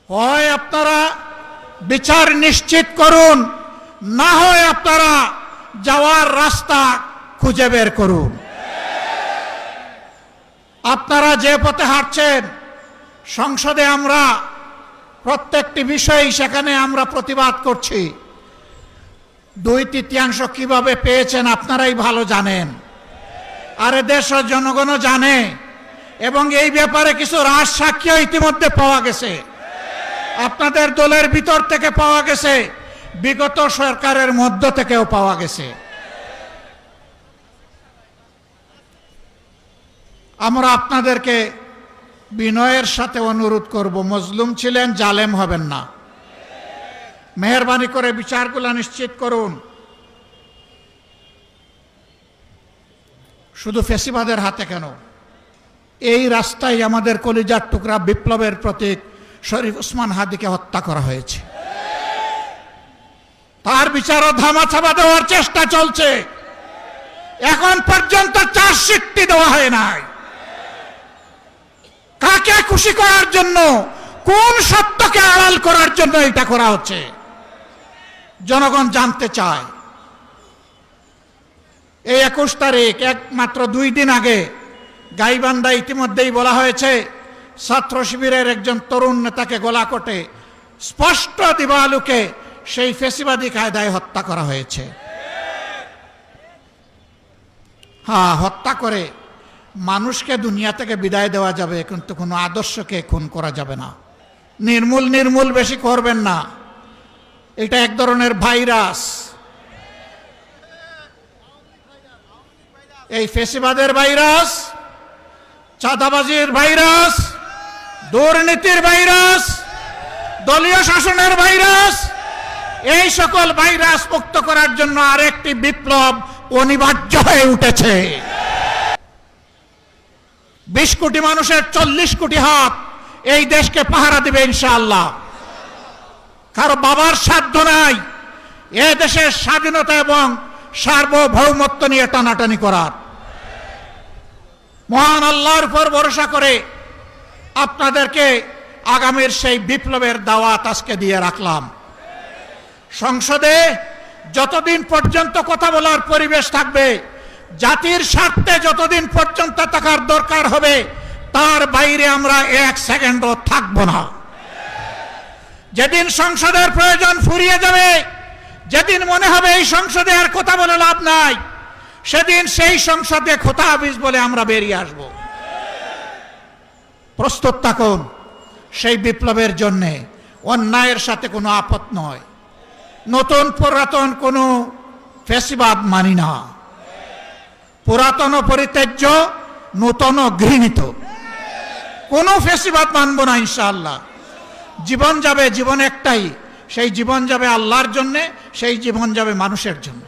হয় আপনারা বিচার নিশ্চিত করুন, না হয় আপনারা যাওয়ার রাস্তা খুঁজে বের করুন। আপনারা যে পথে হাঁটছেন, সংসদে আমরা প্রত্যেকটি বিষয় সেখানে আমরা প্রতিবাদ করছি। 2/3 কিভাবে পেয়েছেন আপনারাই ভালো জানেন, আর দেশের জনগণও জানে, এবং এই ব্যাপারে কিছু রাজ সাক্ষ্য ইতিমধ্যে পাওয়া গেছে। আপনাদের দলের ভিতর থেকে পাওয়া গেছে, বিগত সরকারের মধ্য থেকেও পাওয়া গেছে। আমরা আপনাদেরকে বিনয়ের সাথে অনুরোধ করব, মজলুম ছিলেন, জালেম হবেন না। মেহেরবানি করে বিচারগুলো নিশ্চিত করুন। শুধু ফ্যাসিবাদের হাতে কেন, এই রাস্তায় আমাদের কলিজার টুকরা বিপ্লবের প্রতীক শরীফ ওসমান হাদিকে হত্যা করা হয়েছে। তার বিচারও ধামাচাপা দেওয়ার চেষ্টা চলছে। এখন পর্যন্ত চার্জশিটটি দেওয়া হয় নাই। কাকে খুশি করার জন্য, কোন সত্যকে আড়াল করার জন্য এটা করা হচ্ছে, জনগণ জানতে চায়। এই 21 তারিখ, মাত্র 2 দিন আগে গাইবান্ধা ইতিমধ্যেই বলা হয়েছে, ছাত্র শিবিরের একজন তরুণ নেতাকে গলাকটে স্পষ্ট দিবালুকে সেই ফ্যাসিবাদী কায়দায় হত্যা করা হয়েছে। হ্যাঁ, হত্যা করে মানুষকে দুনিয়া থেকে বিদায় দেওয়া যাবে, কিন্তু কোনো আদর্শকে খুন করা যাবে না। নির্মূল বেশি করবেন না, এটা এক ধরনের ভাইরাস। এই ফ্যাসিবাদের ভাইরাস, চাঁদাবাজির ভাইরাস, দুর্নীতির ভাইরাস, দলীয় শাসনের ভাইরাস, এই সকল ভাইরাস মুক্ত করার জন্য আরেকটি বিপ্লব অনিবার্য হয়ে উঠেছে। 20 কোটি মানুষের 40 কোটি হাত এই দেশকে পাহারা দিবে ইনশাআল্লাহ। কারো বাবার সাধ্য নাই এ দেশের স্বাধীনতা এবং সার্বভৌমত্ব নিয়ে টানাটানি করার। মহান আল্লাহর উপর ভরসা করে আপনাদেরকে আগামীর সেই বিপ্লবের দাওয়াত আজকে দিয়ে রাখলাম। সংসদে যতদিন পর্যন্ত কথা বলার পরিবেশ থাকবে, জাতির স্বার্থে যতদিন পর্যন্ত থাকার দরকার হবে, তার বাইরে আমরা 1 সেকেন্ডও থাকব না। যেদিন সংসদের প্রয়োজন ফুরিয়ে যাবে, যেদিন মনে হবে এই সংসদে আর কথা বলে লাভ নাই, সেদিন সেই সংসদে খোতা হাফিজ বলে আমরা বেরিয়ে আসব। প্রস্তুত থাকুন সেই বিপ্লবের জন্যে। অন্যায়ের সাথে কোনো আপত নয়, নতুন পুরাতন কোনো ফ্যাসিবাদ মানি না। পুরাতন পরিত্যাজ্য, নূতন ঘৃণিত, কোনো ফ্যাসিবাদ মানব না ইনশাআল্লাহ। জীবন যাবে, জীবন একটাই, সেই জীবন যাবে আল্লাহর জন্যে, সেই জীবন যাবে মানুষের জন্য।